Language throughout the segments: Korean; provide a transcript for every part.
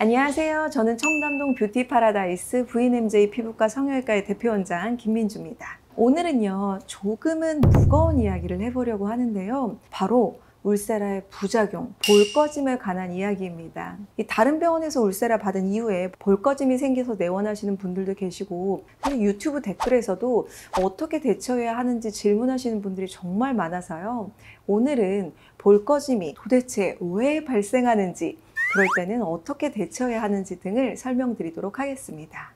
안녕하세요. 저는 청담동 뷰티 파라다이스 V&MJ 피부과 성형외과의 대표원장 김민주입니다. 오늘은요, 조금은 무거운 이야기를 해보려고 하는데요. 바로 울세라의 부작용, 볼꺼짐에 관한 이야기입니다. 다른 병원에서 울세라 받은 이후에 볼꺼짐이 생겨서 내원하시는 분들도 계시고, 사실 유튜브 댓글에서도 어떻게 대처해야 하는지 질문하시는 분들이 정말 많아서요. 오늘은 볼꺼짐이 도대체 왜 발생하는지, 그럴 때는 어떻게 대처해야 하는지 등을 설명드리도록 하겠습니다.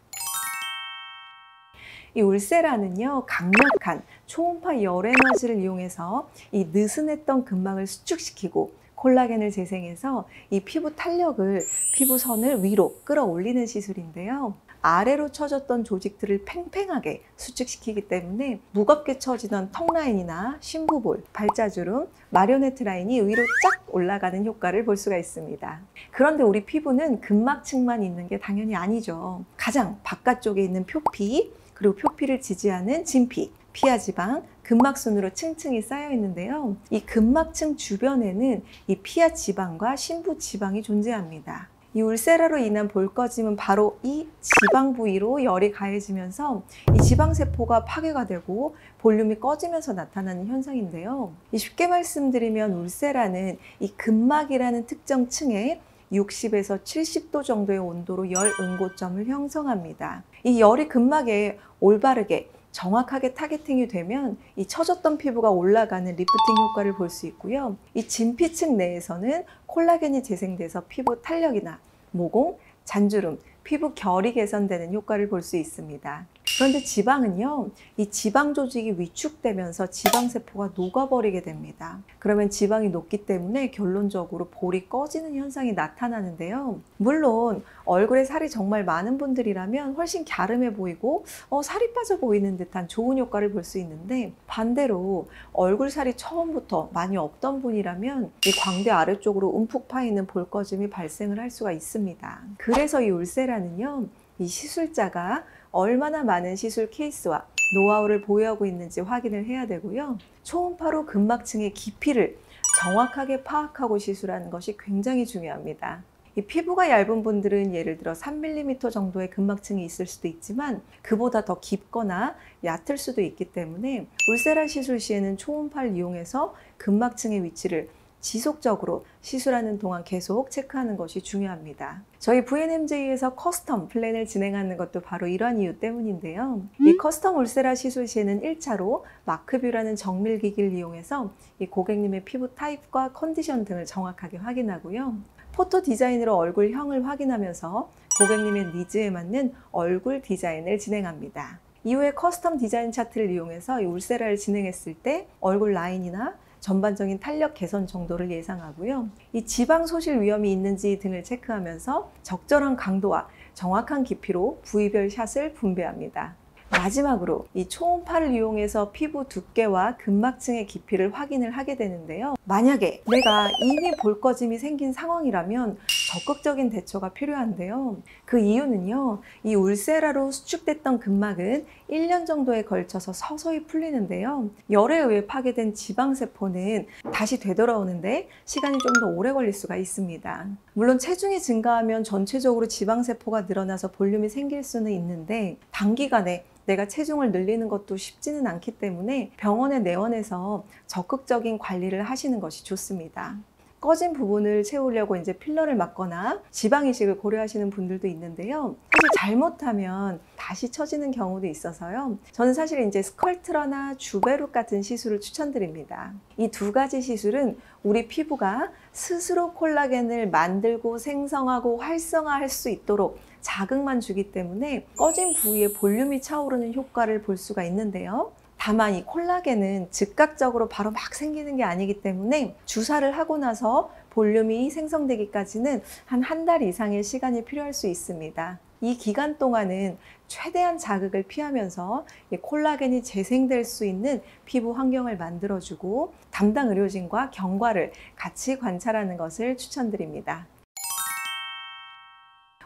이 울세라는요, 강력한 초음파 열 에너지를 이용해서 이 느슨했던 근막을 수축시키고 콜라겐을 재생해서 이 피부 탄력을, 피부선을 위로 끌어올리는 시술인데요. 아래로 처졌던 조직들을 팽팽하게 수축시키기 때문에 무겁게 처지던 턱 라인이나 심부볼, 발자주름, 마리오네트 라인이 위로 쫙 올라가는 효과를 볼 수가 있습니다. 그런데 우리 피부는 근막층만 있는 게 당연히 아니죠. 가장 바깥쪽에 있는 표피, 그리고 표피를 지지하는 진피, 피하지방, 근막순으로 층층이 쌓여 있는데요. 이 근막층 주변에는 이 피하지방과 심부지방이 존재합니다. 이 울세라로 인한 볼꺼짐은 바로 이 지방 부위로 열이 가해지면서 이 지방세포가 파괴가 되고 볼륨이 꺼지면서 나타나는 현상인데요. 쉽게 말씀드리면 울세라는 이 근막이라는 특정 층에 60에서 70도 정도의 온도로 열 응고점을 형성합니다. 이 열이 근막에 올바르게 정확하게 타겟팅이 되면 이 처졌던 피부가 올라가는 리프팅 효과를 볼 수 있고요. 이 진피층 내에서는 콜라겐이 재생돼서 피부 탄력이나 모공, 잔주름, 피부 결이 개선되는 효과를 볼 수 있습니다. 그런데 지방은요, 이 지방 조직이 위축되면서 지방세포가 녹아버리게 됩니다. 그러면 지방이 녹기 때문에 결론적으로 볼이 꺼지는 현상이 나타나는데요. 물론 얼굴에 살이 정말 많은 분들이라면 훨씬 갸름해 보이고 살이 빠져 보이는 듯한 좋은 효과를 볼 수 있는데, 반대로 얼굴 살이 처음부터 많이 없던 분이라면 이 광대 아래쪽으로 움푹 파이는 볼꺼짐이 발생을 할 수가 있습니다. 그래서 이 울세라는요, 이 시술자가 얼마나 많은 시술 케이스와 노하우를 보유하고 있는지 확인을 해야 되고요. 초음파로 근막층의 깊이를 정확하게 파악하고 시술하는 것이 굉장히 중요합니다. 이 피부가 얇은 분들은 예를 들어 3mm 정도의 근막층이 있을 수도 있지만 그보다 더 깊거나 얕을 수도 있기 때문에 울세라 시술 시에는 초음파를 이용해서 근막층의 위치를 지속적으로 시술하는 동안 계속 체크하는 것이 중요합니다. 저희 V&MJ에서 커스텀 플랜을 진행하는 것도 바로 이러한 이유 때문인데요. 이 커스텀 울세라 시술 시에는 1차로 마크뷰라는 정밀기기를 이용해서 이 고객님의 피부 타입과 컨디션 등을 정확하게 확인하고요. 포토 디자인으로 얼굴형을 확인하면서 고객님의 니즈에 맞는 얼굴 디자인을 진행합니다. 이후에 커스텀 디자인 차트를 이용해서 이 울세라를 진행했을 때 얼굴 라인이나 전반적인 탄력 개선 정도를 예상하고요. 이 지방 소실 위험이 있는지 등을 체크하면서 적절한 강도와 정확한 깊이로 부위별 샷을 분배합니다. 마지막으로 이 초음파를 이용해서 피부 두께와 근막층의 깊이를 확인을 하게 되는데요. 만약에 내가 이미 볼꺼짐이 생긴 상황이라면 적극적인 대처가 필요한데요. 그 이유는요, 이 울세라로 수축됐던 근막은 1년 정도에 걸쳐서 서서히 풀리는데요. 열에 의해 파괴된 지방세포는 다시 되돌아오는데 시간이 좀 더 오래 걸릴 수가 있습니다. 물론 체중이 증가하면 전체적으로 지방세포가 늘어나서 볼륨이 생길 수는 있는데 단기간에 내가 체중을 늘리는 것도 쉽지는 않기 때문에 병원에 내원해서 적극적인 관리를 하시는 것이 좋습니다. 꺼진 부분을 채우려고 이제 필러를 맞거나 지방 이식을 고려하시는 분들도 있는데요. 사실 잘못하면 다시 처지는 경우도 있어서요. 저는 사실 이제 스컬트러나 주베룩 같은 시술을 추천드립니다. 이 두 가지 시술은 우리 피부가 스스로 콜라겐을 만들고 생성하고 활성화할 수 있도록 자극만 주기 때문에 꺼진 부위에 볼륨이 차오르는 효과를 볼 수가 있는데요. 다만 이 콜라겐은 즉각적으로 바로 막 생기는 게 아니기 때문에 주사를 하고 나서 볼륨이 생성되기까지는 한 달 이상의 시간이 필요할 수 있습니다. 이 기간 동안은 최대한 자극을 피하면서 이 콜라겐이 재생될 수 있는 피부 환경을 만들어주고 담당 의료진과 경과를 같이 관찰하는 것을 추천드립니다.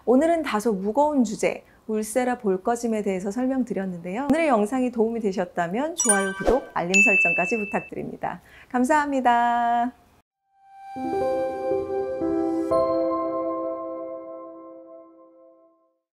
오늘은 다소 무거운 주제, 울세라 볼꺼짐에 대해서 설명드렸는데요. 오늘의 영상이 도움이 되셨다면 좋아요, 구독, 알림 설정까지 부탁드립니다. 감사합니다.